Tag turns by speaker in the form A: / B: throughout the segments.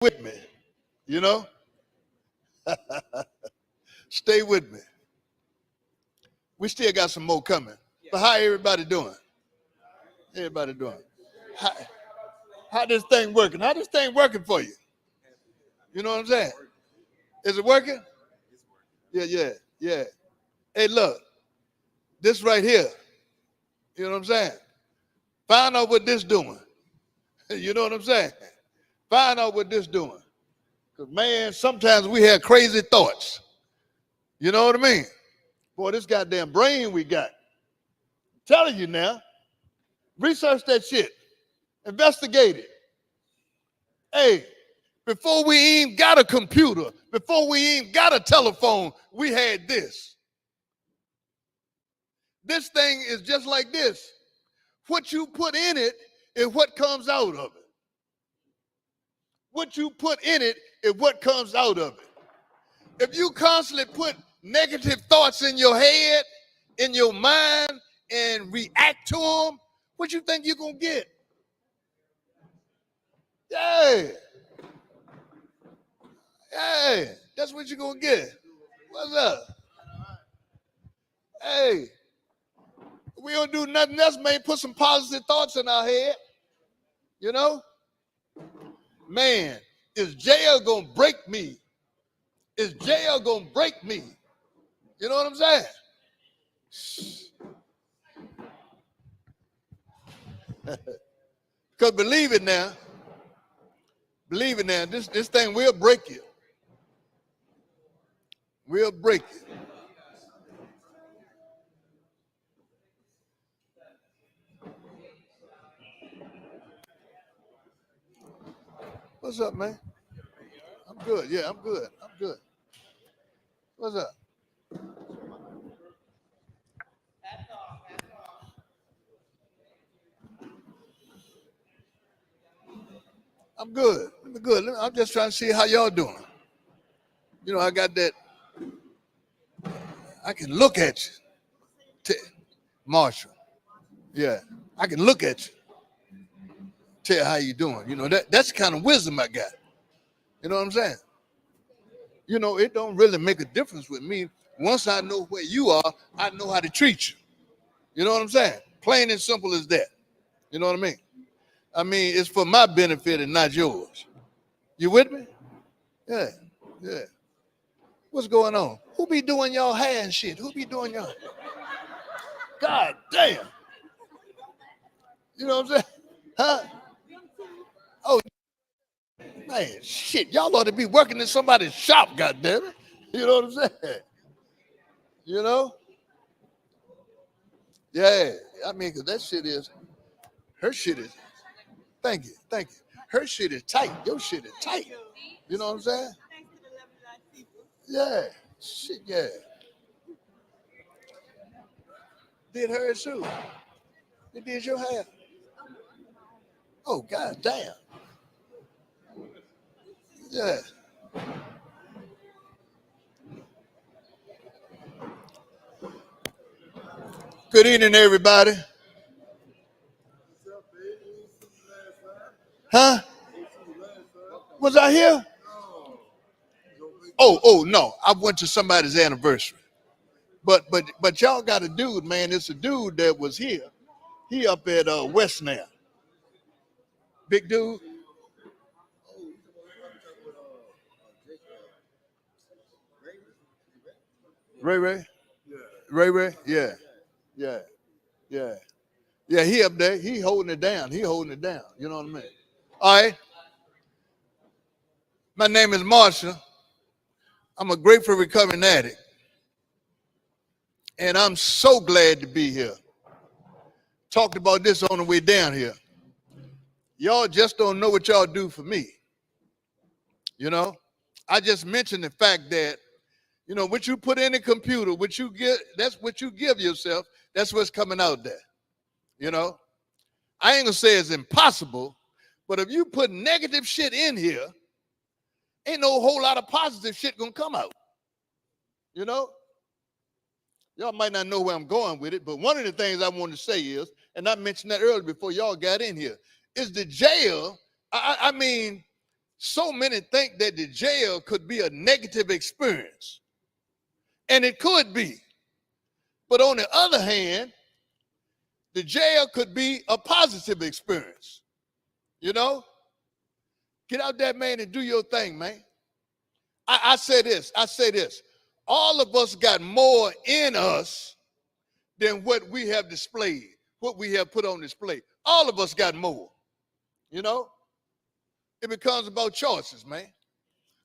A: with me, you know? Stay with me. We still got some more coming. But how everybody doing? Everybody doing? How, how this thing working? How this thing working for you? You know what I'm saying? Is it working? Yeah. Hey, look, this right here, you know what I'm saying? Find out what this doing. You know what I'm saying? Find out what this doing. Because, man, sometimes we have crazy thoughts. You know what I mean? Boy, this goddamn brain we got. I'm telling you now. Research that shit. Investigate it. Hey, before we even got a computer, before we even got a telephone, we had this. This thing is just like this. What you put in it is what comes out of it. What you put in it is what comes out of it. If you constantly put negative thoughts in your head, in your mind, and react to them, what you think you're going to get? Yeah. Hey, that's what you're going to get. What's up? Hey, we don't do nothing else, man. Put some positive thoughts in our head. You know? Man, is jail going to break me? Is jail going to break me? You know what I'm saying? Because believe it now, this thing will break you. We'll break you. What's up, man? I'm good. Yeah, I'm good. What's up? I'm good. I'm just trying to see how y'all doing. You know, I got that. I can look at you, Marshall. Yeah, I can look at you, tell how you doing. You know, that's the kind of wisdom I got. You know what I'm saying? You know, it don't really make a difference with me. Once I know where you are, I know how to treat you. You know what I'm saying? Plain and simple as that. You know what I mean? I mean, it's for my benefit and not yours. You with me? Yeah. What's going on? Who be doing y'all hair and shit? Who be doing y'all? God damn. You know what I'm saying? Huh? Oh, man, shit. Y'all ought to be working in somebody's shop, goddamn it. You know what I'm saying? You know? Yeah. I mean, because that shit is, her shit is, thank you. Her shit is tight. Your shit is tight. You know what I'm saying? Yeah. Shit, yeah. Did hers too. They did your hair. Oh, god damn. Yeah. Good evening, everybody. Huh? Was I here? Oh no. I went to somebody's anniversary. But y'all got a dude, man. It's a dude that was here. He up at West now. Big dude. Ray. Ray. Yeah. Yeah. Yeah. Yeah, he up there. He holding it down. You know what I mean? All right. My name is Marshall. I'm a grateful recovering addict. And I'm so glad to be here. Talked about this on the way down here. Y'all just don't know what y'all do for me. You know? I just mentioned the fact that, you know, what you put in the computer, what you get, that's what you give yourself. That's what's coming out there. You know? I ain't gonna say it's impossible, but if you put negative shit in here, ain't no whole lot of positive shit gonna come out. You know? Y'all might not know where I'm going with it, but one of the things I want to say is, and I mentioned that earlier before y'all got in here, is the jail. I mean, so many think that the jail could be a negative experience. And it could be. But on the other hand, the jail could be a positive experience. You know? Get out there, man, and do your thing, man. I say this. All of us got more in us than what we have displayed, what we have put on display. All of us got more. You know? It becomes about choices, man.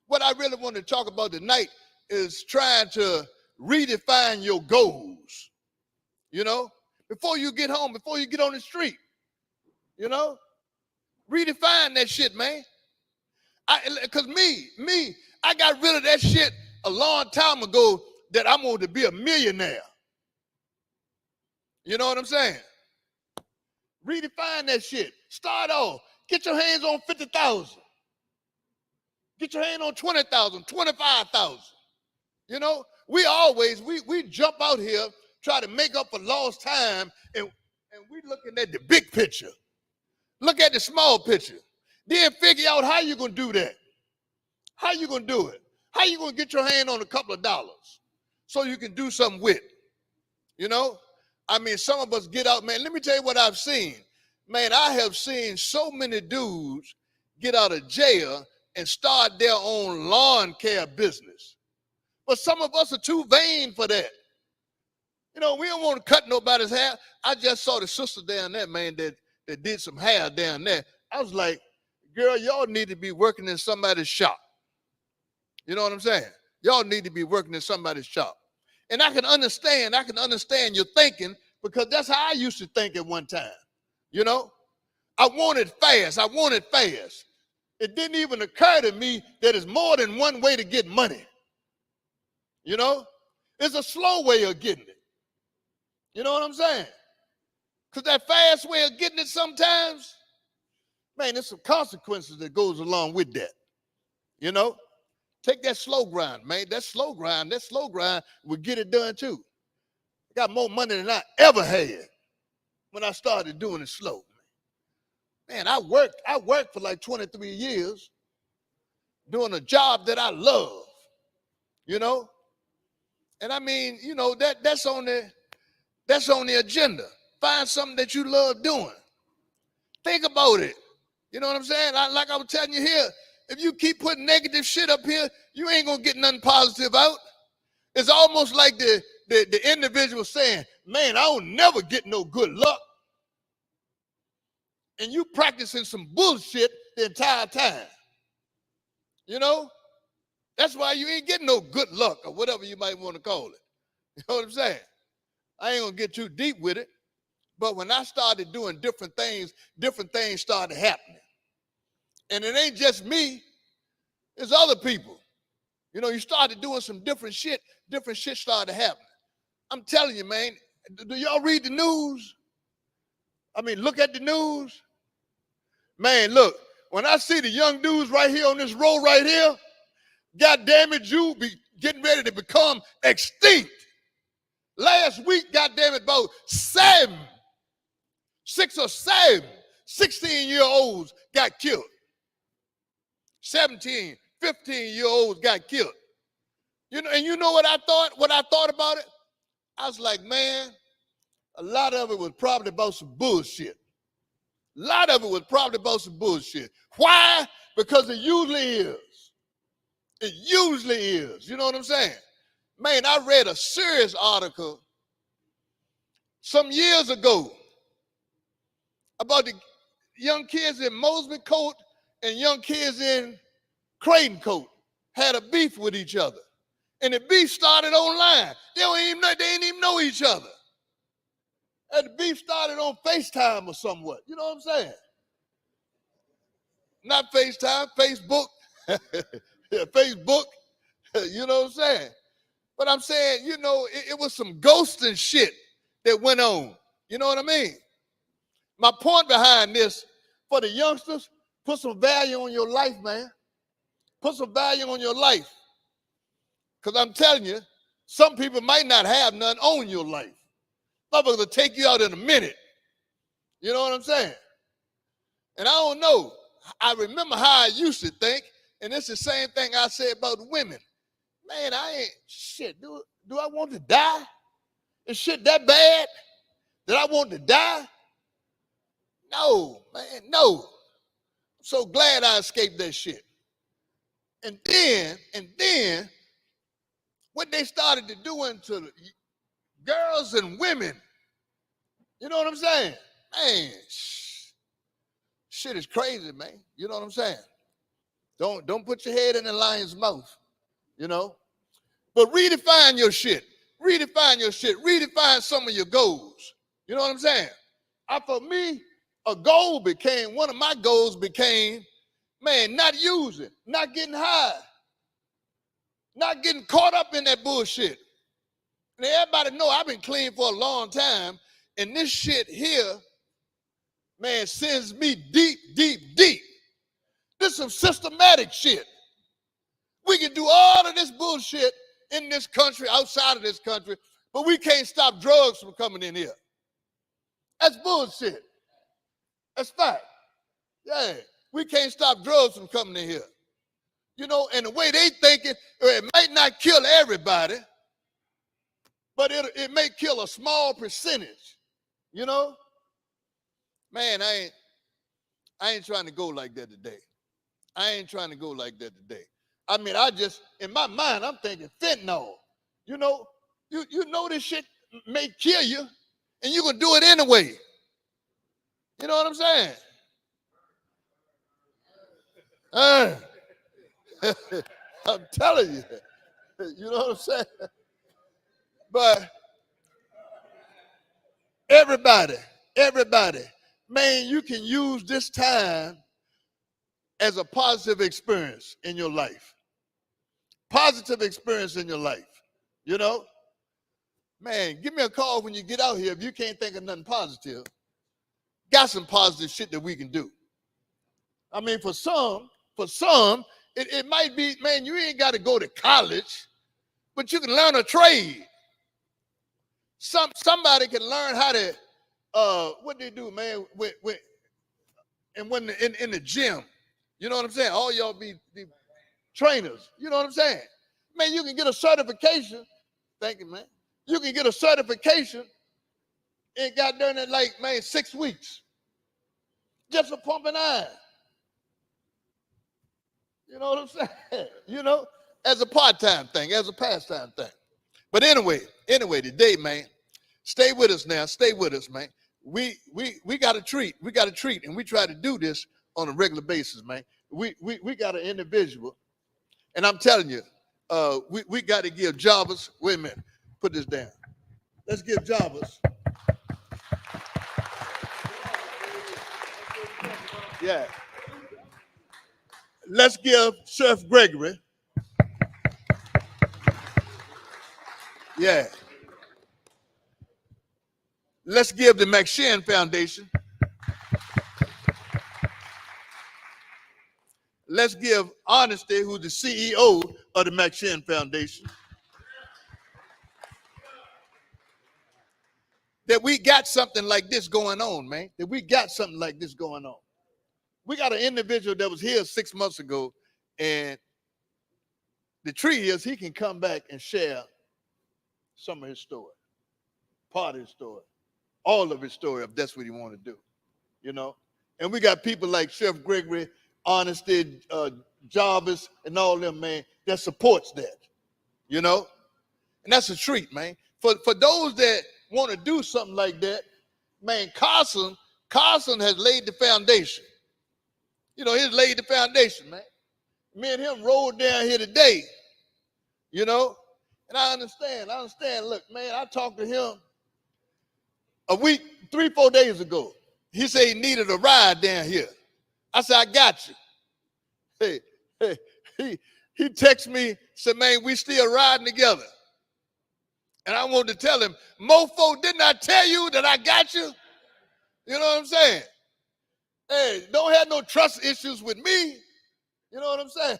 A: What I really want to talk about tonight is trying to redefine your goals. You know? Before you get home, before you get on the street. You know? Redefine that shit, man. Because I got rid of that shit a long time ago that I wanted to be a millionaire. You know what I'm saying? Redefine that shit. Start off. Get your hands on 50,000. Get your hand on 20,000, 25,000. You know, we jump out here, try to make up for lost time, and we looking at the big picture. Look at the small picture. Then figure out how you're going to do that. How you going to do it? How you going to get your hand on a couple of dollars so you can do something with? You know? I mean, some of us get out, man. Let me tell you what I've seen. Man, I have seen so many dudes get out of jail and start their own lawn care business. But some of us are too vain for that. You know, we don't want to cut nobody's hair. I just saw the sister down there, man, that did some hair down there. I was like, girl, y'all need to be working in somebody's shop. You know what I'm saying? Y'all need to be working in somebody's shop. And I can understand your thinking, because that's how I used to think at one time. You know? I wanted fast. It didn't even occur to me that it's more than one way to get money. You know? It's a slow way of getting it. You know what I'm saying? Because that fast way of getting it sometimes, man, there's some consequences that goes along with that. You know? Take that slow grind, man. That slow grind will get it done too. I got more money than I ever had when I started doing it slow. Man, I worked for like 23 years doing a job that I love, you know? And I mean, you know, that's on the agenda. Find something that you love doing. Think about it. You know what I'm saying? Like I was telling you here, if you keep putting negative shit up here, you ain't gonna get nothing positive out. It's almost like the individual saying, man, I don't never get no good luck. And you practicing some bullshit the entire time. You know? That's why you ain't getting no good luck, or whatever you might want to call it. You know what I'm saying? I ain't gonna get too deep with it. But when I started doing different things started happening. And it ain't just me, it's other people. You know, you started doing some different shit started happening. I'm telling you, man, do y'all read the news? I mean, look at the news. Man, look, when I see the young dudes right here on this road right here, God damn it, you be getting ready to become extinct. Last week, God damn it, about 6 or 7 16-year-olds got killed. 17, 15-year-olds got killed. You know, and you know what I thought about it? I was like, man, a lot of it was probably about some bullshit. Why? Because it usually is. You know what I'm saying? Man, I read a serious article some years ago about the young kids in Mosby Court and young kids in Creighton Court had a beef with each other. And the beef started online. They didn't even know each other. And the beef started on FaceTime or somewhat. You know what I'm saying? Not FaceTime, Facebook. Facebook. You know what I'm saying? But I'm saying, you know, it was some ghosting shit that went on. You know what I mean? My point behind this, for the youngsters, put some value on your life, man. Put some value on your life. Because I'm telling you, some people might not have none on your life. Motherfuckers will take you out in a minute. You know what I'm saying? And I don't know I remember how I used to think, and it's the same thing I say about women. Man, I ain't shit. Do I want to die? Is shit that bad that I want to die? No, man, no. I'm so glad I escaped that shit. And then, what they started to doing to the girls and women, you know what I'm saying? Man, shit is crazy, man. You know what I'm saying? Don't put your head in the lion's mouth, you know? But redefine your shit. Redefine your shit. Redefine some of your goals. You know what I'm saying? For me, one of my goals became, man, not using, not getting high, not getting caught up in that bullshit. And everybody know I've been clean for a long time, and this shit here, man, sends me deep, deep, deep. This is some systematic shit. We can do all of this bullshit in this country, outside of this country, but we can't stop drugs from coming in here. That's bullshit. That's fact. Yeah, we can't stop drugs from coming in here. You know, and the way they thinking, it might not kill everybody, but it may kill a small percentage. You know, man, I ain't trying to go like that today. I ain't trying to go like that today. I mean, in my mind, I'm thinking fentanyl. You know, you know this shit may kill you, and you can do it anyway. You know what I'm saying? I'm telling you. You know what I'm saying? But everybody, man, you can use this time as a positive experience in your life. Positive experience in your life. You know? Man, give me a call when you get out here if you can't think of nothing positive. Got some positive shit that we can do. I mean, for some, it might be, man, you ain't got to go to college, but you can learn a trade. Somebody can learn how to, what they do, man, in the gym. You know what I'm saying? All y'all be trainers. You know what I'm saying? Man, you can get a certification. Thank you, man. You can get a certification and got done in like, man, 6 weeks. Just for pumping iron. You know what I'm saying? You know, as a part-time thing, as a pastime thing. But anyway, today, man, stay with us now. Stay with us, man. We got a treat. We got a treat, and we try to do this on a regular basis, man. We got an individual, and I'm telling you, we got to give Jarvis. Wait a minute, put this down. Let's give Jarvis. Yeah. Let's give Chef Gregory. Yeah. Let's give the McShin Foundation. Let's give Honesty, who's the CEO of the McShin Foundation. That we got something like this going on, man. That we got something like this going on. We got an individual that was here 6 months ago, and the treat is he can come back and share some of his story, part of his story, all of his story, if that's what he want to do, you know. And we got people like Chef Gregory, Honesty, Jarvis, and all them, man, that supports that, you know. And that's a treat, man. For those that want to do something like that, man, Carson has laid the foundation. You know, he's laid the foundation, man. Me and him rode down here today, you know. And I understand. Look, man, I talked to him a week, 3-4 days ago. He said he needed a ride down here. I said, I got you. He texted me, said, man, we still riding together. And I wanted to tell him, mofo, didn't I tell you that I got you? You know what I'm saying? Hey, don't have no trust issues with me. You know what I'm saying?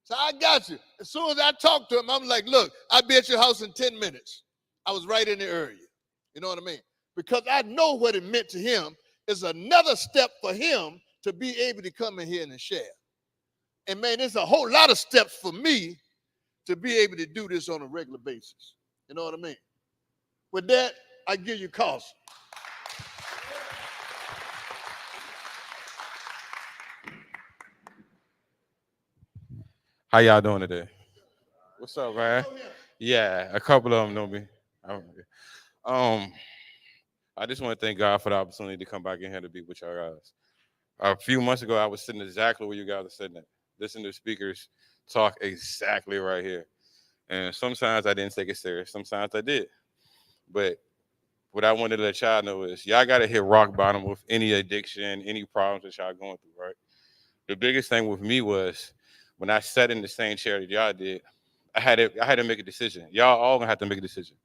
A: So I got you. As soon as I talked to him, I'm like, look, I'll be at your house in 10 minutes. I was right in the area. You know what I mean? Because I know what it meant to him. It's another step for him to be able to come in here and share. And man, there's a whole lot of steps for me to be able to do this on a regular basis. You know what I mean? With that, I give you cause.
B: How y'all doing today? What's up, man? Yeah, a couple of them know me. Um, um, I just want to thank God for the opportunity to come back in here to be with y'all guys. A few months ago, I was sitting exactly where you guys are sitting at, listening to speakers talk exactly right here. And sometimes I didn't take it serious. Sometimes I did. But what I wanted to let y'all know is y'all got to hit rock bottom with any addiction, any problems that y'all going through, right? The biggest thing with me was when I sat in the same chair that y'all did, I had to make a decision. Y'all all gonna have to make a decision.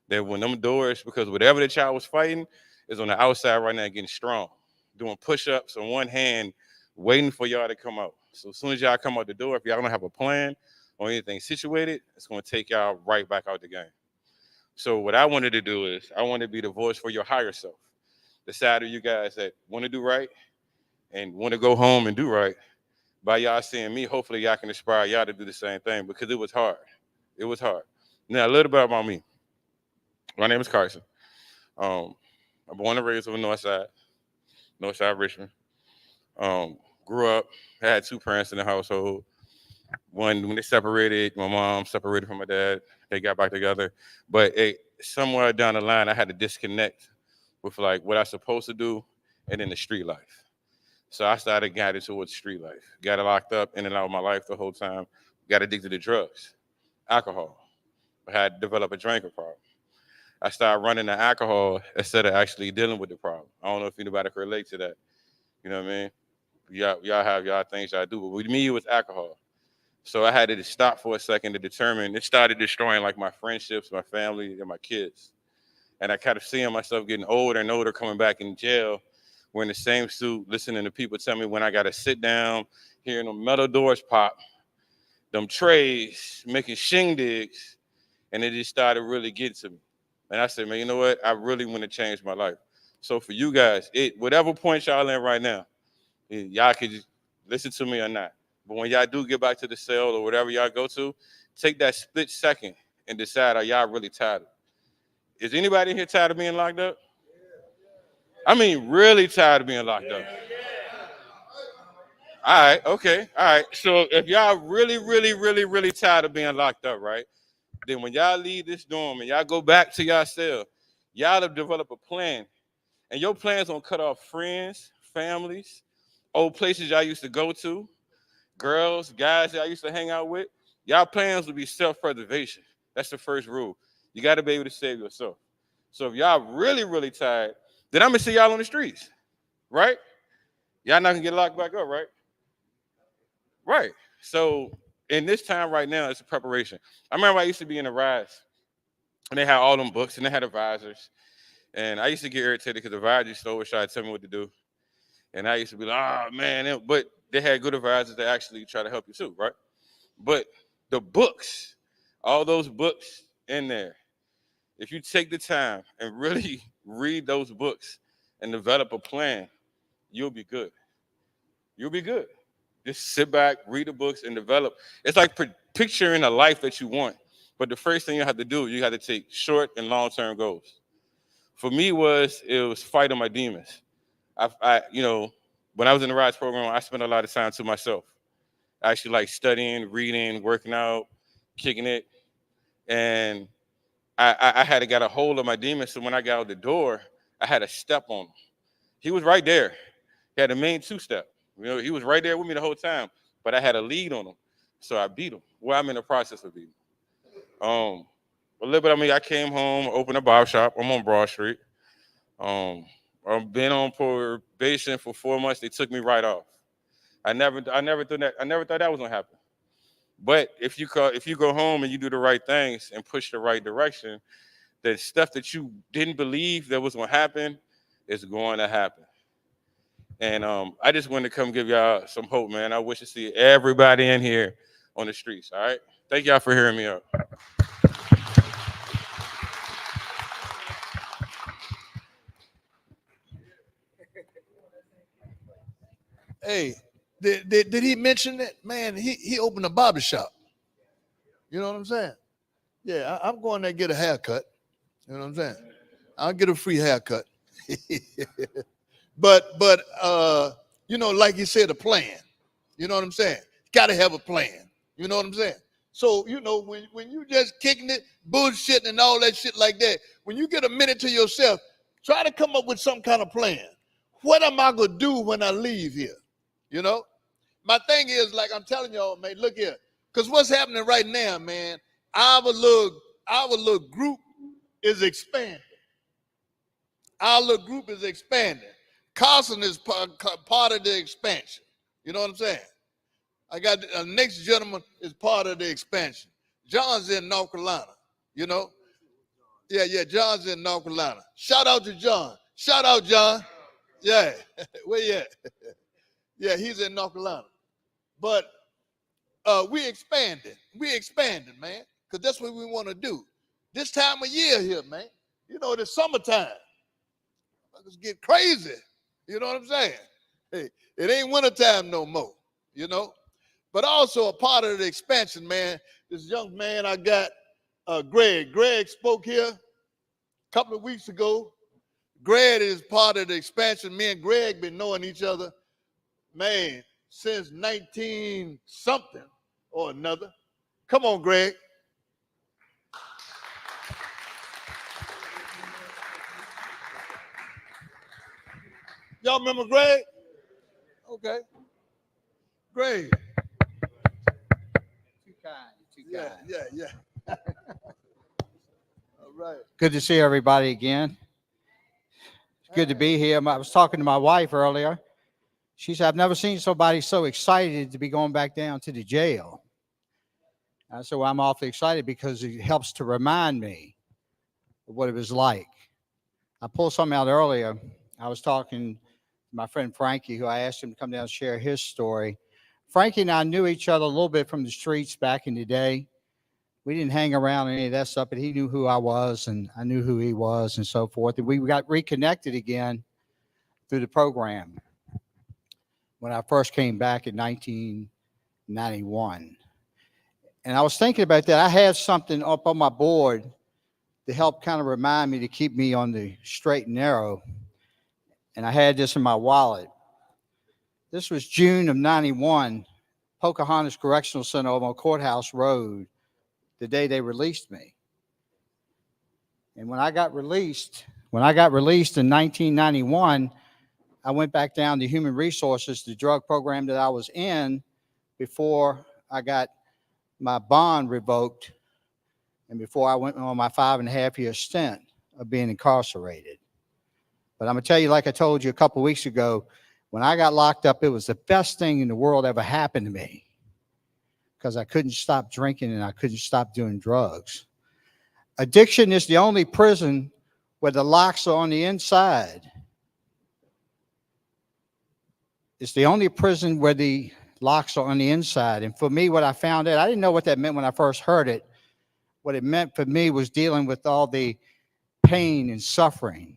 B: That when them doors, because whatever the child was fighting is on the outside right now getting strong, doing push-ups on one hand, waiting for y'all to come out. So as soon as y'all come out the door, if y'all don't have a plan or anything situated, it's gonna take y'all right back out the game. So what I wanted to do is I want to be the voice for your higher self. The side of you guys that want to do right and want to go home and do right. By y'all seeing me, hopefully y'all can inspire y'all to do the same thing because it was hard. It was hard. Now a little bit about me. My name is Carson. Um, I'm born and raised on the North Side Richmond. Um, Grew up, had two parents in the household. One when they separated, my mom separated from my dad. They got back together, but somewhere down the line, I had to disconnect with like what I was supposed to do and then the street life. So I started guiding towards street life. Got locked up in and out of my life the whole time. Got addicted to drugs, alcohol. I had developed a drinking problem. I started running the alcohol instead of actually dealing with the problem. I don't know if anybody can relate to that. You know what I mean? Y'all have y'all things y'all do, but with me it was alcohol. So I had to stop for a second to determine. It started destroying like my friendships, my family, and my kids. And I kind of seeing myself getting older and older, coming back in jail, wearing the same suit, listening to people tell me when I got to sit down, hearing them metal doors pop, them trays, making shindigs, and it just started really getting to me. And I said, man, you know what? I really want to change my life. So for you guys, whatever point y'all in right now, y'all can just listen to me or not. But when y'all do get back to the cell or whatever y'all go to, take that split second and decide, are y'all really tired? Is anybody in here tired of being locked up? I mean, really tired of being locked up. All right, okay, all right. So if y'all really, really, really, really tired of being locked up, right? Then when y'all leave this dorm and y'all go back to y'all cell, y'all have developed a plan. And your plan's gonna cut off friends, families, old places y'all used to go to, girls, guys that I used to hang out with. Y'all plans will be self-preservation. That's the first rule. You got to be able to save yourself. So if y'all really, really tired, then I'm gonna see y'all on the streets, right? Y'all not gonna get locked back up, right? Right. So in this time right now, it's a preparation. I remember I used to be in the rise, and they had all them books, and they had advisors, and I used to get irritated because the advisors used to always try to tell me what to do, and I used to be like, oh man, but they had good advisors that actually try to help you too, right? But the books, all those books in there, if you take the time and really read those books and develop a plan, you'll be good. You'll be good. Just sit back, read the books, and develop. It's like picturing a life that you want. But the first thing you have to do, you have to take short and long-term goals. For me, it was fighting my demons. When I was in the RISE program, I spent a lot of time to myself. I actually like studying, reading, working out, kicking it, and I had to get a hold of my demons. So when I got out the door, I had to step on him. He was right there. He had a main two-step. He was right there with me the whole time, but I had a lead on him, so I beat him. Well, I'm in the process of beating him. A little bit. I mean, I came home, opened a barber shop. I'm on Broad Street. Um, I've been on probation for 4 months. They took me right off. I never thought that was gonna happen. But if you go home and you do the right things and push the right direction, the stuff that you didn't believe that was gonna happen is going to happen. And I just wanted to come give y'all some hope, man. I wish to see everybody in here on the streets. All right. Thank y'all for hearing me out.
A: Hey, did he mention it? Man, he opened a barber shop. You know what I'm saying? Yeah, I'm going there to get a haircut. You know what I'm saying? I'll get a free haircut. but like you said, a plan. You know what I'm saying? Got to have a plan. You know what I'm saying? So when you just kicking it, bullshitting and all that shit like that, when you get a minute to yourself, try to come up with some kind of plan. What am I gonna do when I leave here? You know, my thing is, like I'm telling y'all, man, look here, because what's happening right now, man, our little group is expanding. Our little group is expanding. Carson is part of the expansion. You know what I'm saying? I got the next gentleman is part of the expansion. John's in North Carolina. You know? Yeah, John's in North Carolina. Shout out to John. Shout out, John. Yeah. Where you at? Yeah, he's in North Carolina. But we expanded. We expanded, man. Because that's what we want to do. This time of year here, man. You know, the summertime. Let's get crazy. You know what I'm saying? Hey, it ain't wintertime no more, you know? But also a part of the expansion, man, this young man I got, Greg. Greg spoke here a couple of weeks ago. Greg is part of the expansion. Me and Greg been knowing each other, man, since 19 something or another. Come on, Greg. Y'all remember Greg? Okay. Greg.
C: Too kind.
A: Yeah, yeah, yeah. All right.
C: Good to see everybody again. It's good to be here. I was talking to my wife earlier. She said, I've never seen somebody so excited to be going back down to the jail. I said, well, I'm awfully excited because it helps to remind me of what it was like. I pulled something out earlier. I was talking to my friend Frankie, who I asked him to come down and share his story. Frankie and I knew each other a little bit from the streets back in the day. We didn't hang around any of that stuff, but he knew who I was and I knew who he was and so forth. And we got reconnected again through the program when I first came back in 1991. And I was thinking about that. I had something up on my board to help kind of remind me to keep me on the straight and narrow. And I had this in my wallet. This was June of 91, Pocahontas Correctional Center over on Courthouse Road, the day they released me. And when I got released in 1991, I went back down to Human Resources, the drug program that I was in before I got my bond revoked and before I went on my 5.5-year stint of being incarcerated. But I'm going to tell you, like I told you a couple of weeks ago, when I got locked up, it was the best thing in the world ever happened to me because I couldn't stop drinking and I couldn't stop doing drugs. Addiction is the only prison where the locks are on the inside. It's the only prison where the locks are on the inside. And for me, what I found out, I didn't know what that meant when I first heard it. What it meant for me was dealing with all the pain and suffering,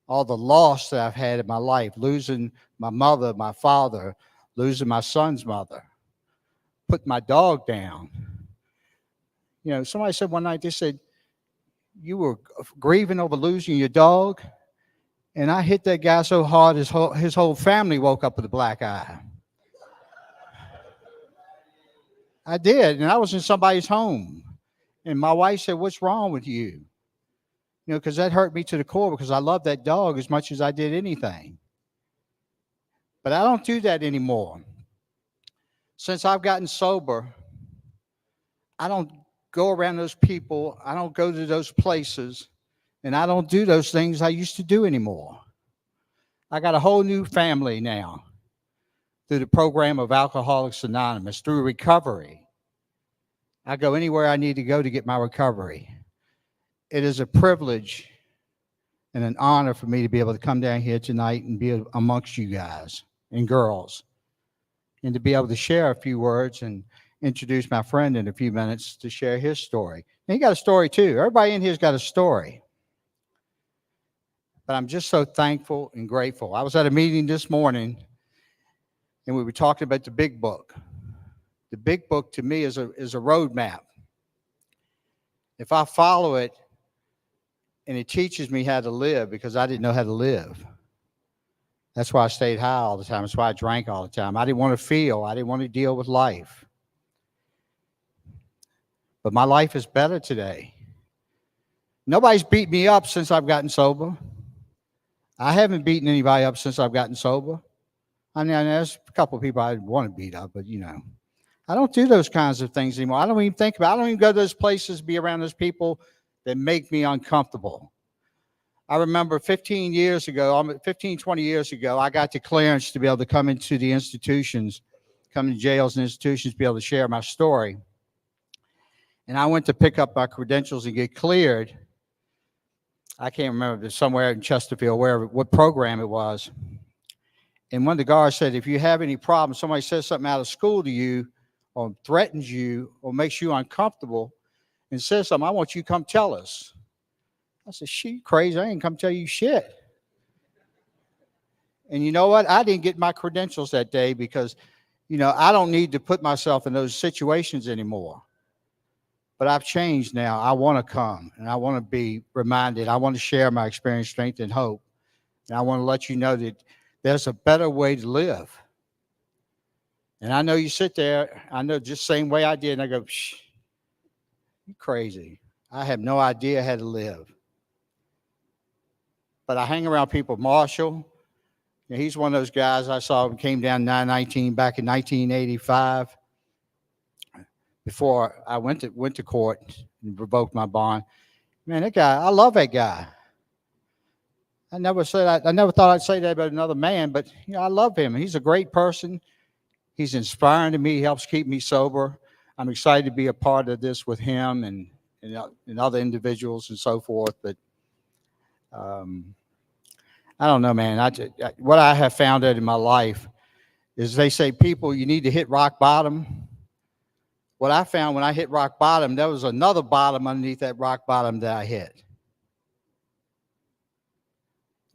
C: all the loss that I've had in my life, losing my mother, my father, losing my son's mother, put my dog down. You know, somebody said one night, they said, you were grieving over losing your dog? And I hit that guy so hard, his whole family woke up with a black eye. I did, and I was in somebody's home. And my wife said, what's wrong with you? You know, because that hurt me to the core because I love that dog as much as I did anything. But I don't do that anymore. Since I've gotten sober, I don't go around those people. I don't go to those places. And I don't do those things I used to do anymore. I got a whole new family now through the program of Alcoholics Anonymous, through recovery. I go anywhere I need to go to get my recovery. It is a privilege and an honor for me to be able to come down here tonight and be amongst you guys and girls and to be able to share a few words and introduce my friend in a few minutes to share his story. And he got a story too. Everybody in here's got a story. But I'm just so thankful and grateful. I was at a meeting this morning and we were talking about the big book. The big book to me is a roadmap. If I follow it, and it teaches me how to live, because I didn't know how to live. That's why I stayed high all the time. That's why I drank all the time. I didn't want to feel. I didn't want to deal with life. But my life is better today. Nobody's beat me up since I've gotten sober. I haven't beaten anybody up since I've gotten sober. I mean, there's a couple of people I want to beat up, but I don't do those kinds of things anymore. I don't even think about it. I don't even go to those places, be around those people that make me uncomfortable. I remember 15, 20 years ago, I got the clearance to be able to come into the institutions, come to jails and institutions, be able to share my story. And I went to pick up my credentials and get cleared. I can't remember, somewhere in Chesterfield, what program it was. And one of the guards said, if you have any problems, somebody says something out of school to you or threatens you or makes you uncomfortable and says something, I want you to come tell us. I said, she crazy. I ain't come tell you shit. And you know what? I didn't get my credentials that day because, I don't need to put myself in those situations anymore. But I've changed now. I want to come and I want to be reminded. I want to share my experience, strength, and hope. And I want to let you know that there's a better way to live. And I know you sit there, I know just the same way I did, and I go, shh, you crazy. I have no idea how to live. But I hang around people. Marshall, he's one of those guys I saw who came down 919 back in 1985. Before I went to court and revoked my bond. Man, that guy, I love that guy. I never thought I'd say that about another man, but I love him. He's a great person. He's inspiring to me. He helps keep me sober. I'm excited to be a part of this with him and other individuals and so forth. But I don't know, man. What I have found out in my life is they say, people, you need to hit rock bottom. What I found when I hit rock bottom, there was another bottom underneath that rock bottom that I hit,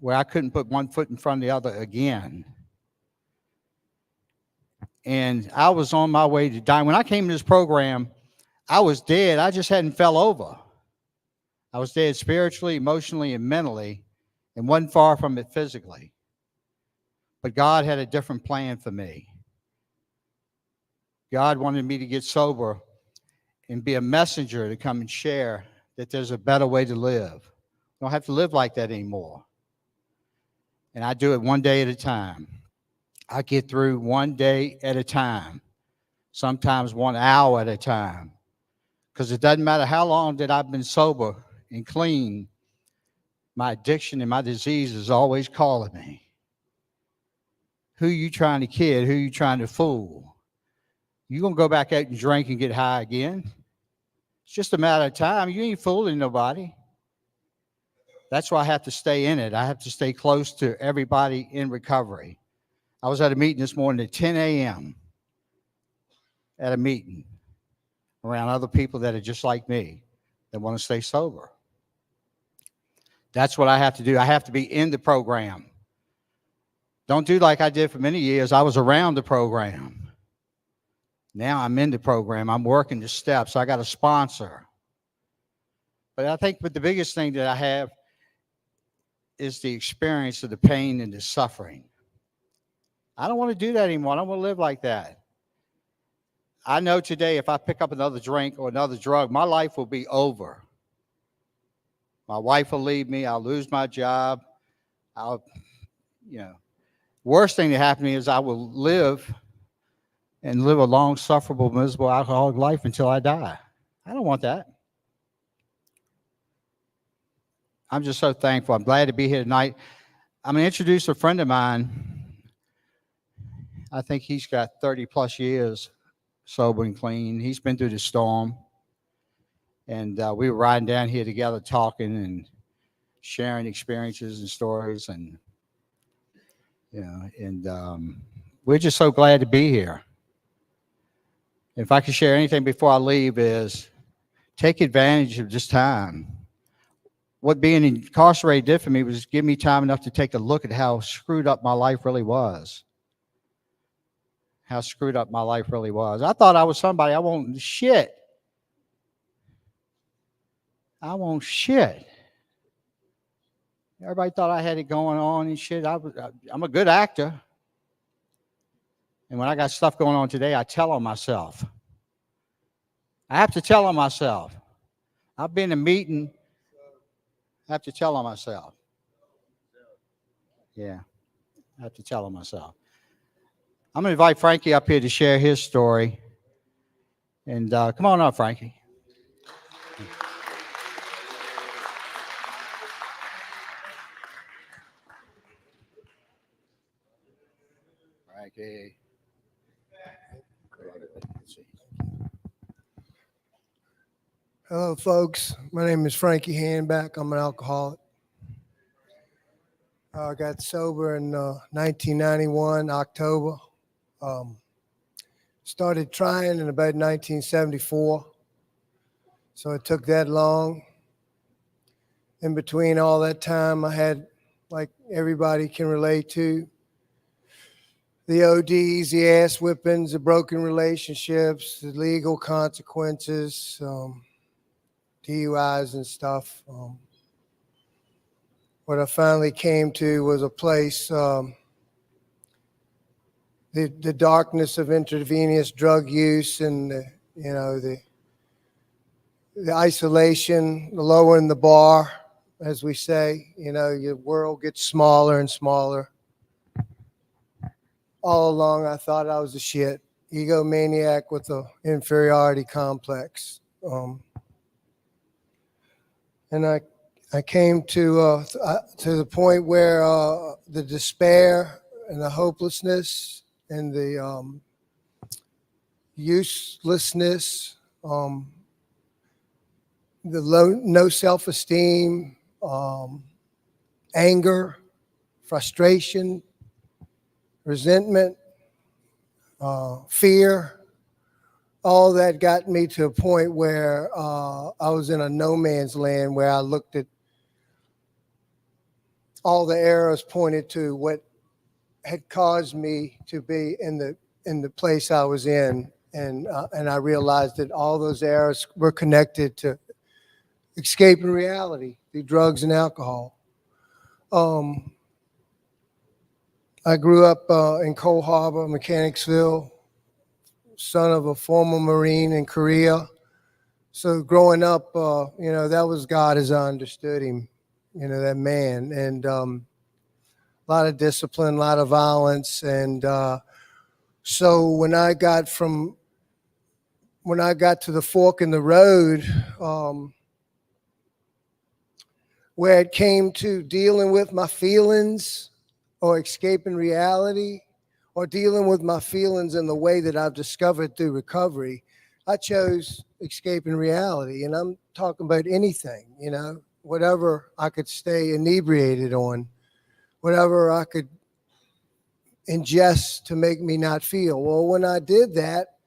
C: where I couldn't put one foot in front of the other again. And I was on my way to die. When I came to this program, I was dead. I just hadn't fell over. I was dead spiritually, emotionally, and mentally, and wasn't far from it physically. But God had a different plan for me. God wanted me to get sober and be a messenger to come and share that there's a better way to live. I don't have to live like that anymore. And I do it one day at a time. I get through one day at a time, sometimes 1 hour at a time, because it doesn't matter how long that I've been sober and clean, my addiction and my disease is always calling me. Who you trying to kid? Who you trying to fool? You gonna go back out and drink and get high again? It's just a matter of time. You ain't fooling nobody. That's why I have to stay in it. I have to stay close to everybody in recovery. I was at a meeting this morning at 10 a.m. at a meeting around other people that are just like me that want to stay sober. That's what I have to do. I have to be in the program. Don't do like I did for many years. I was around the program. Now I'm in the program. I'm working the steps. I got a sponsor. But I think the biggest thing that I have is the experience of the pain and the suffering. I don't want to do that anymore. I don't want to live like that. I know today if I pick up another drink or another drug, my life will be over. My wife will leave me. I'll lose my job. Worst thing that happened to me is I will live a long, sufferable, miserable alcoholic life until I die. I don't want that. I'm just so thankful. I'm glad to be here tonight. I'm going to introduce a friend of mine. I think he's got 30 plus years sober and clean. He's been through the storm. And we were riding down here together talking and sharing experiences and stories. And, we're just so glad to be here. If I could share anything before I leave is take advantage of this time. What being incarcerated did for me was give me time enough to take a look at how screwed up my life really was. how screwed up my life really was. I thought I was somebody. I won't shit. I won't shit. Everybody thought I had it going on and shit. I'm a good actor. And when I got stuff going on today, I tell on myself. I have to tell on myself. I've been in a meeting. I have to tell on myself. Yeah, I have to tell on myself. I'm going to invite Frankie up here to share his story. And come on up, Frankie. Frankie.
D: Hello, folks. My name is Frankie Handback. I'm an alcoholic. I got sober in 1991, October. Started trying in about 1974. So it took that long. In between all that time, I had, like everybody can relate to, the ODs, the ass whippings, the broken relationships, the legal consequences, DUIs and stuff. What I finally came to was a place, the darkness of intravenous drug use and the isolation, the lowering the bar, as we say. Your world gets smaller and smaller. All along, I thought I was a shit egomaniac with an inferiority complex. And I came to the point where the despair and the hopelessness and the uselessness, the no self-esteem, anger, frustration, resentment, fear, all that got me to a point where I was in a no man's land, where I looked at all the arrows pointed to what had caused me to be in the place I was in, and I realized that all those arrows were connected to escaping reality through drugs and alcohol. I grew up in Coal Harbor, Mechanicsville, son of a former Marine in Korea. So growing up, that was God as I understood him, that man. And a lot of discipline, a lot of violence. And so when I got to the fork in the road, where it came to dealing with my feelings, or escaping reality, or dealing with my feelings in the way that I've discovered through recovery, I chose escaping reality. And I'm talking about anything, whatever I could stay inebriated on, whatever I could ingest to make me not feel. Well, when I did that,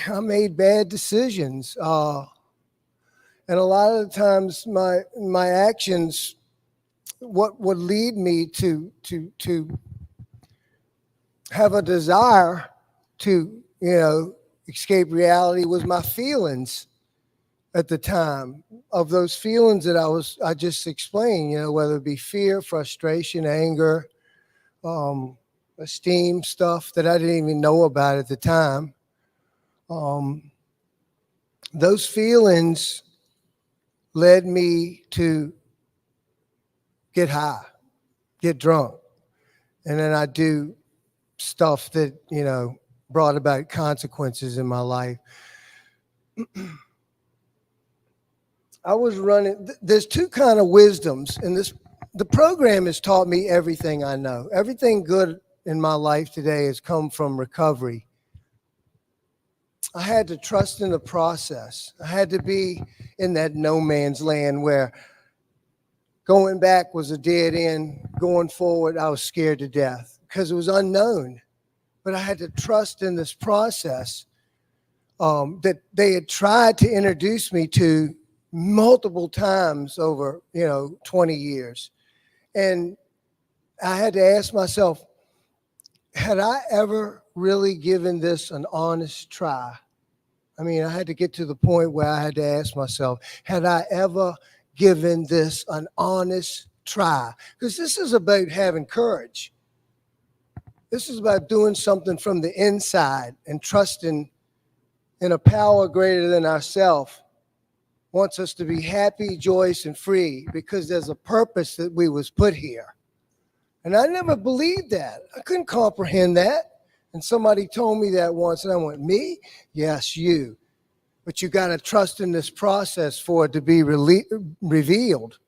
D: I made bad decisions. And a lot of the times my actions, what would lead me to have a desire to, escape reality was my feelings at the time, of those feelings that I just explained, whether it be fear, frustration, anger, esteem, stuff that I didn't even know about at the time. Those feelings led me to get high, get drunk, and then I do stuff that, brought about consequences in my life. I was running, there's two kind of wisdoms in this. The program has taught me everything I know. Everything good in my life today has come from recovery. I had to trust in the process. I had to be in that no man's land where going back was a dead end. Going forward, I was scared to death because it was unknown. But I had to trust in this process that they had tried to introduce me to multiple times over, 20 years. And I had to ask myself, had I ever really given this an honest try. I mean, I had to get to the point where I had to ask myself, had I ever given this an honest try? Because this is about having courage. This is about doing something from the inside and trusting in a power greater than ourselves. Wants us to be happy, joyous, and free because there's a purpose that we was put here. And I never believed that. I couldn't comprehend that. And somebody told me that once, and I went, me? Yes, you. But you got to trust in this process for it to be revealed.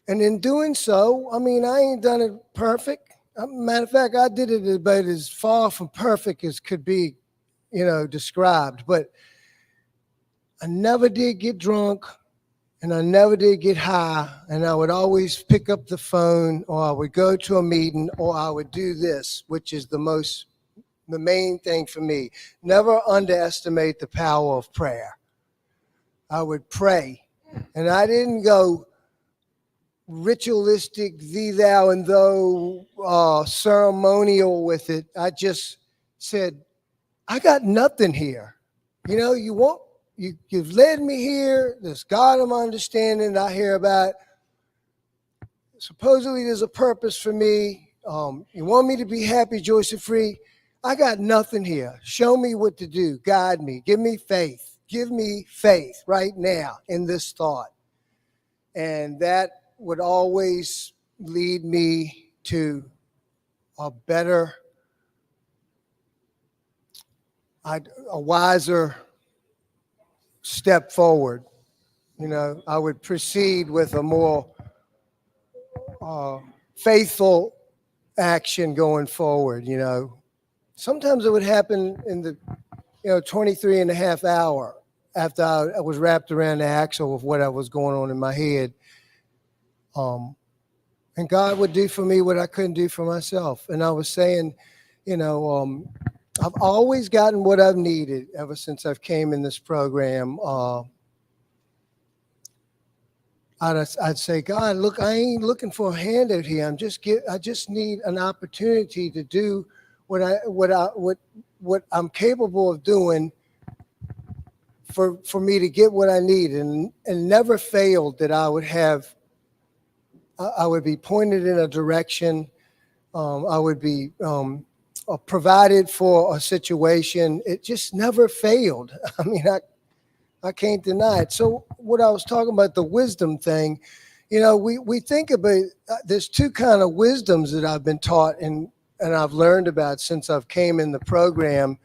D: And in doing so, I mean, I ain't done it perfect. Matter of fact, I did it about as far from perfect as could be, described. But I never did get drunk, and I never did get high, and I would always pick up the phone, or I would go to a meeting, or I would do this, which is the main thing for me. Never underestimate the power of prayer. I would pray, and I didn't go ritualistic, thee, thou, and thou, ceremonial with it. I just said, I got nothing here. You've led me here. This God of understanding I hear about. Supposedly there's a purpose for me. You want me to be happy, joyous, and free. I got nothing here. Show me what to do. Guide me. Give me faith. Give me faith right now in this thought. And that would always lead me to a better, a wiser step forward. I would proceed with a more faithful action going forward. Sometimes it would happen in the 23 and a half hour after I was wrapped around the axle of what was going on in my head. And God would do for me what I couldn't do for myself. And I was saying, I've always gotten what I've needed ever since I've came in this program. I'd say, God, look, I ain't looking for a handout here. I just need an opportunity to do what I'm capable of doing for me to get what I need, and never failed that I would be pointed in a direction. I would be provided for a situation. It just never failed. I mean, I can't deny it. So what I was talking about, the wisdom thing, we think about, there's two kind of wisdoms that I've been taught and I've learned about since I've came in the program.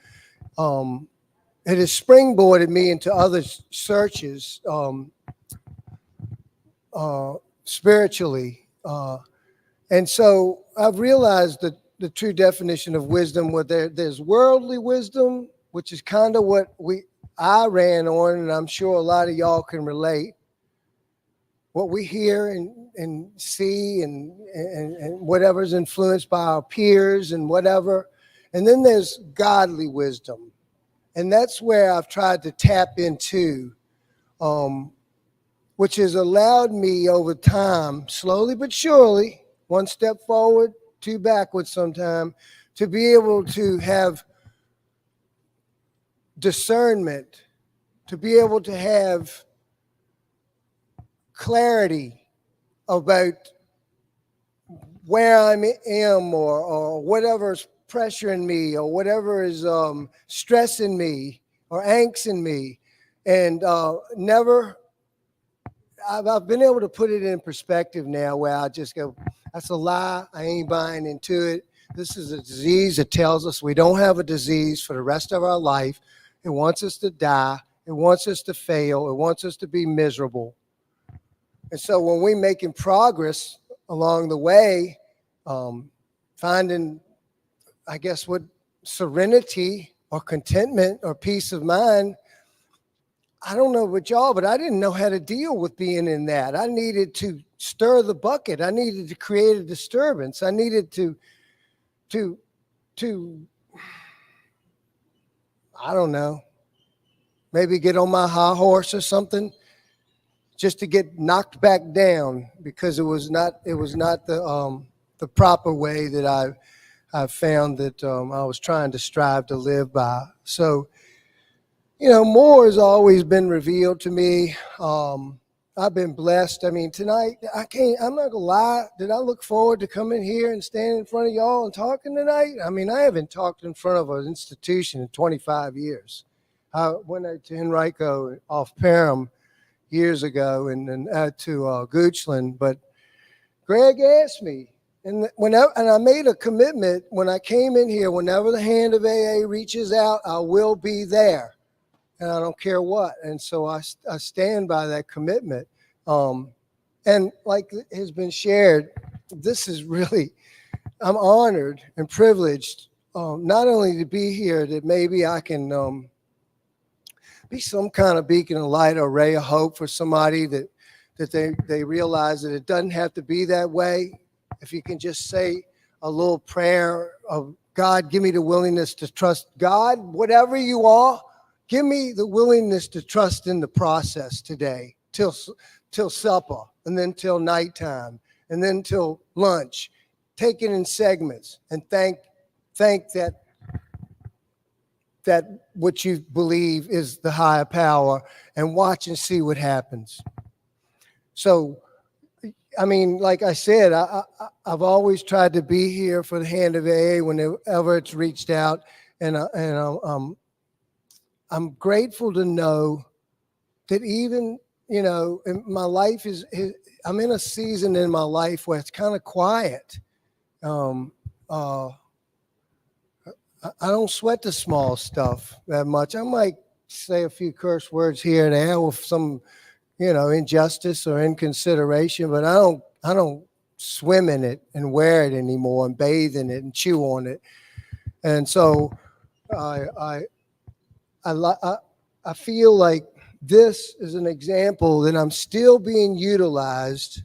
D: It has springboarded me into other searches spiritually. And so I've realized that the true definition of wisdom, where there's worldly wisdom, which is kind of what I ran on, and I'm sure a lot of y'all can relate. What we hear and see and whatever's influenced by our peers and whatever. And then there's godly wisdom. And that's where I've tried to tap into, which has allowed me over time, slowly but surely, one step forward, two backwards sometime, to be able to have discernment, to be able to have clarity about where I am or whatever's pressuring me or whatever is stressing me or angsting me. And I've been able to put it in perspective now where I just go, that's a lie. I ain't buying into it. This is a disease. It tells us we don't have a disease for the rest of our life. It wants us to die. It wants us to fail. It wants us to be miserable. And so when we're making progress along the way, finding, I guess, what serenity or contentment or peace of mind, I don't know about y'all, but I didn't know how to deal with being in that. I needed to stir the bucket. I needed to create a disturbance. I needed to I don't know, maybe get on my high horse or something, just to get knocked back down, because it was not the proper way that I've found that I was trying to strive to live by. So, more has always been revealed to me. I've been blessed. I mean, tonight, I'm not gonna lie. Did I look forward to coming here and standing in front of y'all and talking tonight? I mean, I haven't talked in front of an institution in 25 years. I went out to Henrico off Parham years ago and then to Goochland, but Greg asked me, and I made a commitment when I came in here, whenever the hand of AA reaches out, I will be there. And I don't care what. And so I stand by that commitment. And like has been shared, this is really, I'm honored and privileged not only to be here, that maybe I can be some kind of beacon of light or ray of hope for somebody that they realize that it doesn't have to be that way. If you can just say a little prayer of, God, give me the willingness to trust God, whatever you are. Give me the willingness to trust in the process today till supper, and then till nighttime, and then till lunch. Take it in segments and thank that what you believe is the higher power, and watch and see what happens. So, I mean, like I said, I've always tried to be here for the hand of AA whenever it's reached out, and I'm grateful to know that even, in my life I'm in a season in my life where it's kind of quiet. I don't sweat the small stuff that much. I might say a few curse words here and there with some, injustice or inconsideration, but I don't swim in it and wear it anymore and bathe in it and chew on it. And so I feel like this is an example that I'm still being utilized.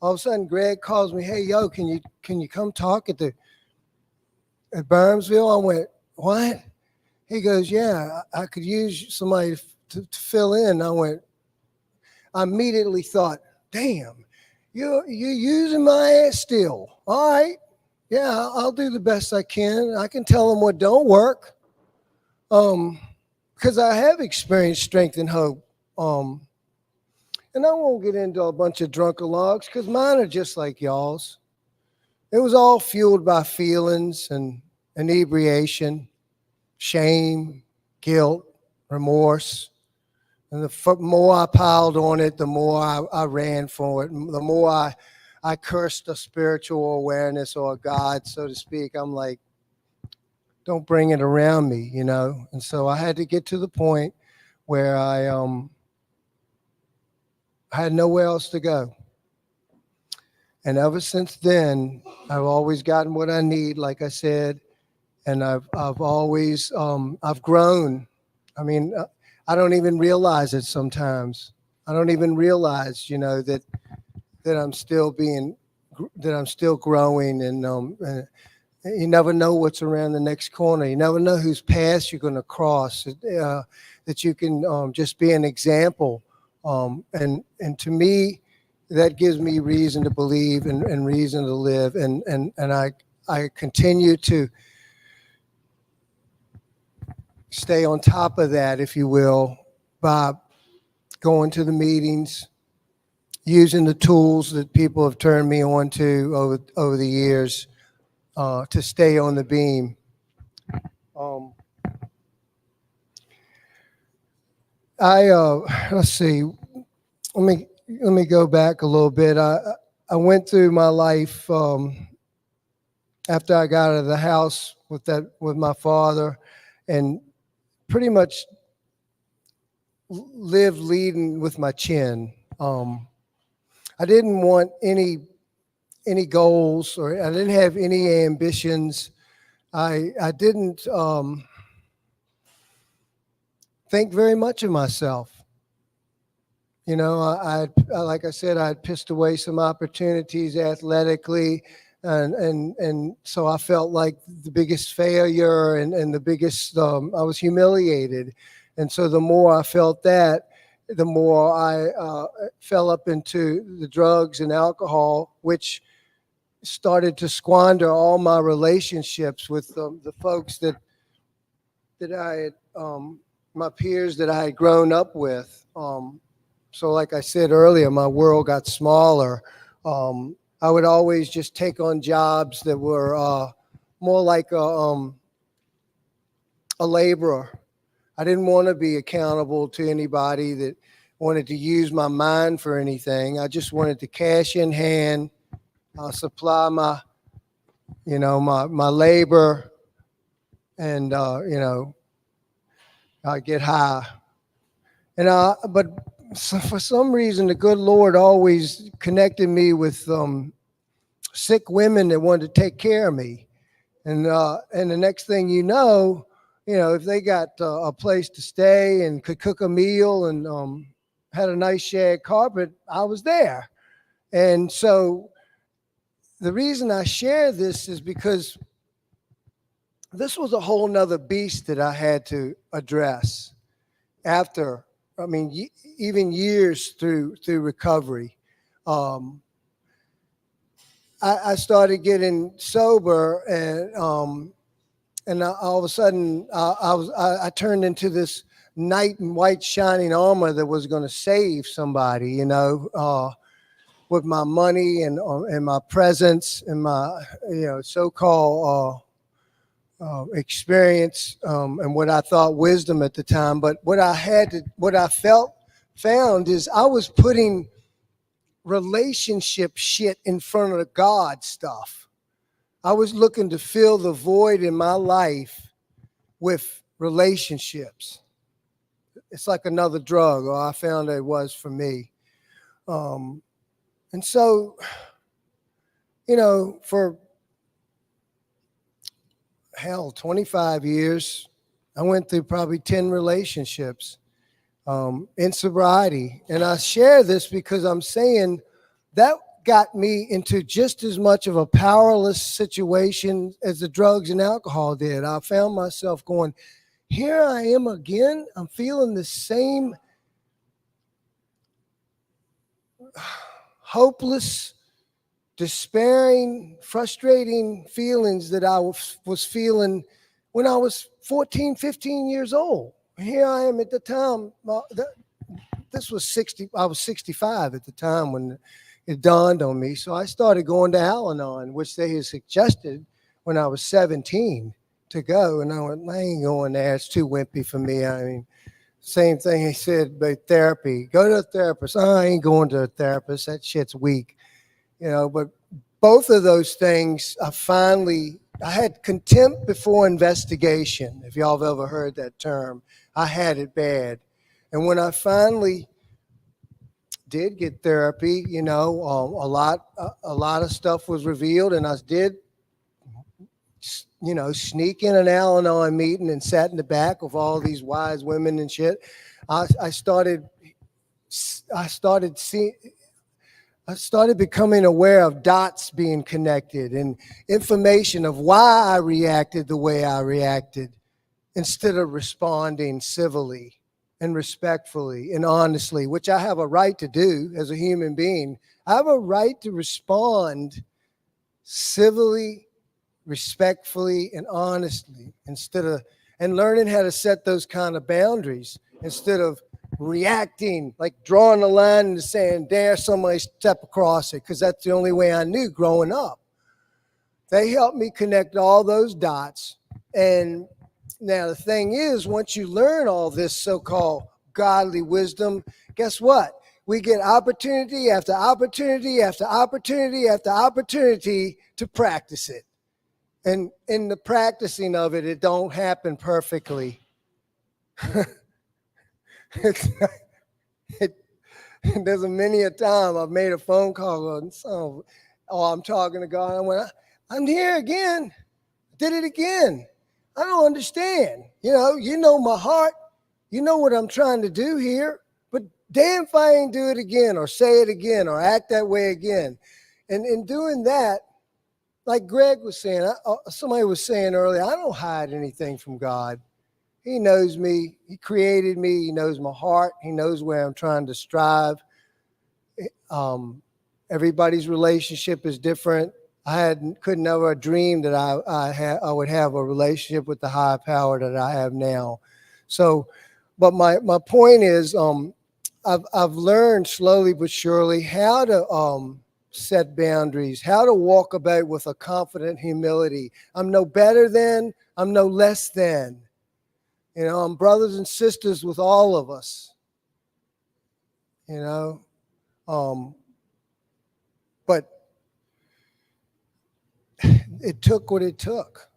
D: All of a sudden, Greg calls me, "Hey, yo, can you come talk at Burnsville?" I went, "What?" He goes, "Yeah, I could use somebody to fill in." I immediately thought, "Damn, you're using my ass still. All right, yeah, I'll do the best I can. I can tell them what don't work." Because I have experienced strength and hope. And I won't get into a bunch of drunken logs because mine are just like y'all's. It was all fueled by feelings and inebriation, shame, guilt, remorse. And the more I piled on it, the more I ran for it. The more I cursed a spiritual awareness or a God, so to speak. I'm like, don't bring it around me, And so I had to get to the point where I had nowhere else to go. And ever since then, I've always gotten what I need, like I said, and I've always I've grown. I mean, I don't even realize it sometimes. I don't even realize, that I'm still growing, and you never know what's around the next corner. You never know whose path you're going to cross. That you can just be an example, and to me, that gives me reason to believe and reason to live. And I continue to stay on top of that, if you will, by going to the meetings, using the tools that people have turned me on to over the years. To stay on the beam. Let's see. Let me go back a little bit. I went through my life after I got out of the house with my father, and pretty much lived leading with my chin. I didn't want any goals, or I didn't have any ambitions. I didn't think very much of myself. I like I said, I had pissed away some opportunities athletically, and so I felt like the biggest failure and the biggest. I was humiliated, and so the more I felt that, the more I fell up into the drugs and alcohol, which started to squander all my relationships with the folks that I had, my peers that I had grown up with. So like I said earlier, my world got smaller. I would always just take on jobs that were more like a laborer. I didn't want to be accountable to anybody that wanted to use my mind for anything. I just wanted to cash in hand, supply my, my labor, and get high. But for some reason, the good Lord always connected me with sick women that wanted to take care of me. And the next thing you know, if they got a place to stay and could cook a meal and had a nice shag carpet, I was there. And so the reason I share this is because this was a whole nother beast that I had to address after, even years through recovery. I started getting sober, and all of a sudden I turned into this knight in white shining armor that was going to save somebody, with my money and my presence and my so-called experience and what I thought wisdom at the time. But what I found is I was putting relationship shit in front of the God stuff. I was looking to fill the void in my life with relationships. It's like another drug, or I found it was for me. And so, for 25 years, I went through probably 10 relationships in sobriety. And I share this because I'm saying that got me into just as much of a powerless situation as the drugs and alcohol did. I found myself going, here I am again. I'm feeling the same hopeless, despairing, frustrating feelings that I was feeling when I was 14, 15 years old. Here I am at the time. This was 60. I was 65 at the time when it dawned on me. So I started going to Al-Anon, which they had suggested when I was 17 to go. And I went, I ain't going there. It's too wimpy for me. Same thing he said about therapy. Go to a therapist. I ain't going to a therapist. That shit's weak. But both of those things, I had contempt before investigation, if y'all have ever heard that term. I had it bad. And when I finally did get therapy, a lot of stuff was revealed, and I did, sneak in an Al-Anon meeting and sat in the back of all these wise women and shit. I started becoming aware of dots being connected and information of why I reacted the way I reacted, instead of responding civilly and respectfully and honestly, which I have a right to do as a human being. I have a right to respond civilly, respectfully, and honestly, and learning how to set those kind of boundaries instead of reacting, like drawing a line and saying, dare somebody step across it, because that's the only way I knew growing up. They helped me connect all those dots. And now the thing is, once you learn all this so-called godly wisdom, guess what? We get opportunity after opportunity after opportunity after opportunity to practice it. And in the practicing of it, it don't happen perfectly. There's many a time I've made a phone call and I'm talking to God. I went, I'm here again. Did it again. I don't understand. You know my heart. You know what I'm trying to do here. But damn if I ain't do it again or say it again or act that way again. And in doing that, like Greg was saying, somebody was saying earlier, I don't hide anything from God. He knows me. He created me. He knows my heart. He knows where I'm trying to strive. Everybody's relationship is different. could never dream that I would have a relationship with the higher power that I have now. So, but my point is, I've learned slowly but surely how to set boundaries, how to walk about with a confident humility. I'm no better than, I'm no less than. You know, I'm brothers and sisters with all of us. You know, but it took what it took.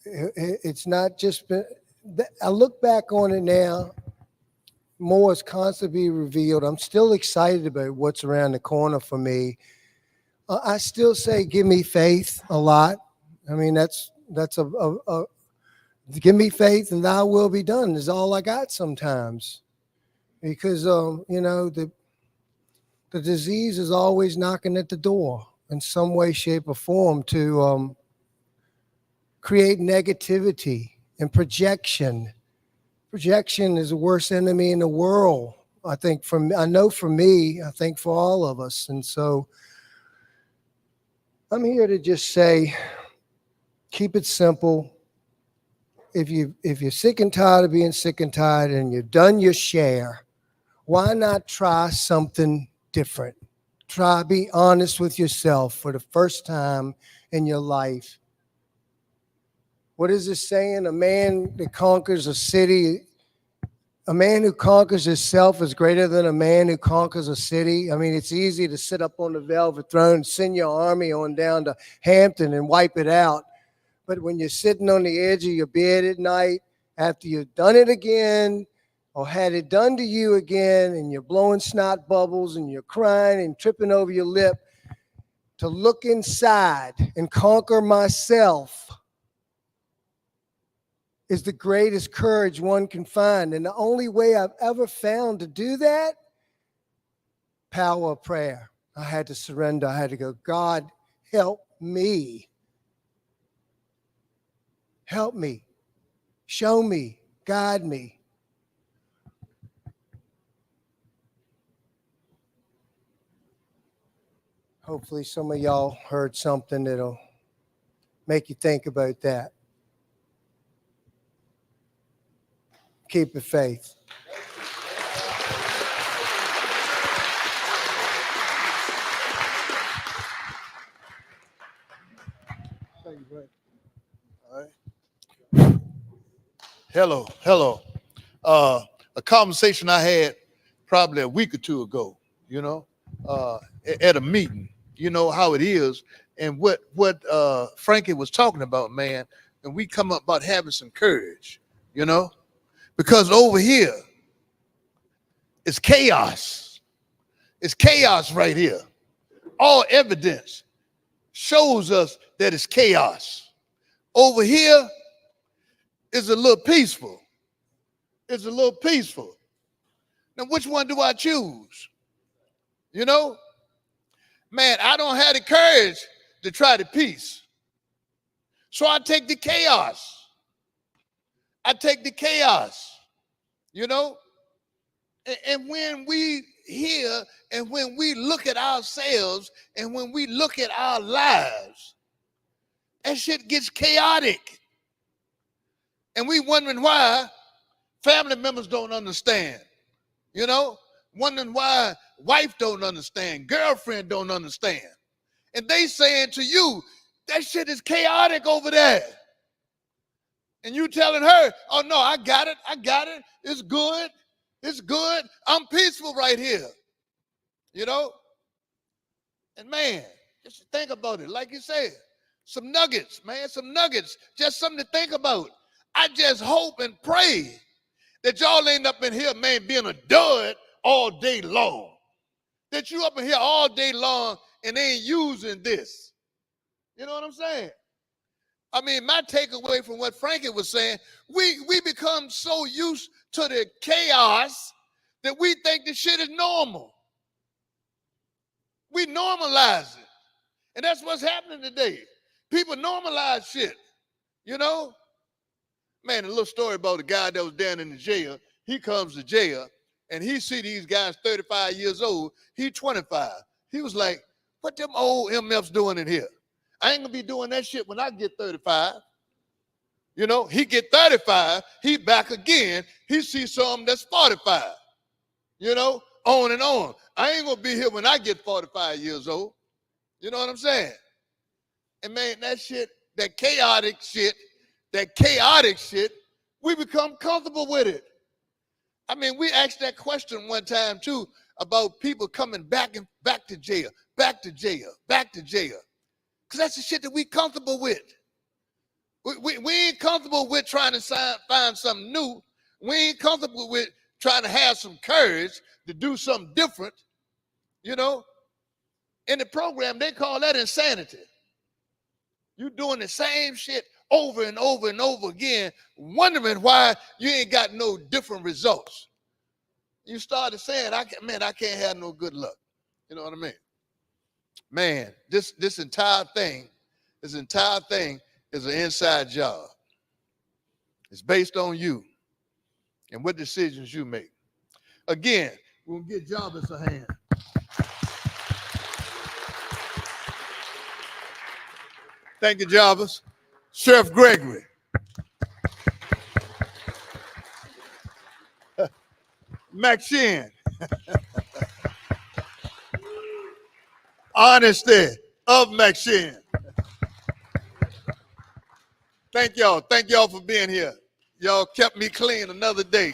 D: It's not just been. I look back on it now. More is constantly revealed. I'm still excited about what's around the corner for me. I still say, give me faith a lot. I mean, that's a give me faith and thy will be done is all I got sometimes. Because, you know, the disease is always knocking at the door in some way, shape, or form to create negativity and projection. Projection is the worst enemy in the world. I think I know for me, I think for all of us. And so I'm here to just say, keep it simple. If you're sick and tired of being sick and tired and you've done your share, why not try something different? Be honest with yourself for the first time in your life. What is it saying? A man that conquers a city, a man who conquers himself is greater than a man who conquers a city. I mean, it's easy to sit up on the Velvet Throne, send your army on down to Hampton and wipe it out. But when you're sitting on the edge of your bed at night, after you've done it again, or had it done to you again, and you're blowing snot bubbles and you're crying and tripping over your lip, to look inside and conquer myself is the greatest courage one can find. And the only way I've ever found to do that, power of prayer. I had to surrender. I had to go, God, help me. Help me. Show me. Guide me. Hopefully some of y'all heard something that'll make you think about that. Keep the faith.
A: Hello. A conversation I had probably a week or two ago, you know, at a meeting, you know how it is. And what Frankie was talking about, man, and we come up about having some courage, you know, because over here, it's chaos. It's chaos right here. All evidence shows us that it's chaos. Over here is a little peaceful. It's a little peaceful. Now, which one do I choose? You know, man, I don't have the courage to try the peace. So I take the chaos. I take the chaos, you know? And when we hear and when we look at ourselves and when we look at our lives, that shit gets chaotic. And we wondering why family members don't understand, you know? Wondering why wife don't understand, girlfriend don't understand. And they saying to you, that shit is chaotic over there. And you telling her, oh no, I got it. It's good. I'm peaceful right here. You know? And man, just think about it. Like you said, some nuggets, man, some nuggets. Just something to think about. I just hope and pray that y'all ain't up in here, man, being a dud all day long. That you up in here all day long and ain't using this. You know what I'm saying? I mean, my takeaway from what Frankie was saying, we become so used to the chaos that we think the shit is normal. We normalize it. And that's what's happening today. People normalize shit, you know? Man, a little story about a guy that was down in the jail. He comes to jail, and he see these guys 35 years old. He 25. He was like, What them old MFs doing in here? I ain't gonna be doing that shit when I get 35. You know, he get 35, he back again, he sees something that's 45. You know, on and on. I ain't gonna be here when I get 45 years old. You know what I'm saying? And man, that shit, that chaotic shit, we become comfortable with it. I mean, we asked that question one time too about people coming back to jail, back to jail. Because that's the shit that we comfortable with. We ain't comfortable with trying to find something new. We ain't comfortable with trying to have some courage to do something different. You know, in the program, they call that insanity. You doing the same shit over and over and over again, wondering why you ain't got no different results. You started saying, I can't have no good luck. You know what I mean? Man, this entire thing is an inside job. It's based on you and what decisions you make. Again, we'll get Jarvis a hand. Thank you, Jarvis. Sheriff Gregory. Maxine. Honesty of Maxine. Thank y'all. Thank y'all for being here. Y'all kept me clean another day.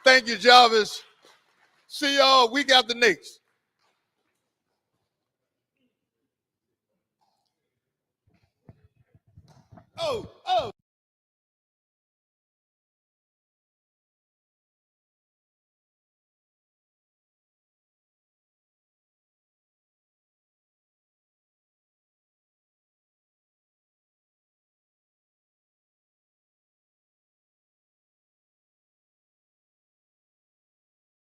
A: Thank you, Jarvis. See y'all week after next. Oh.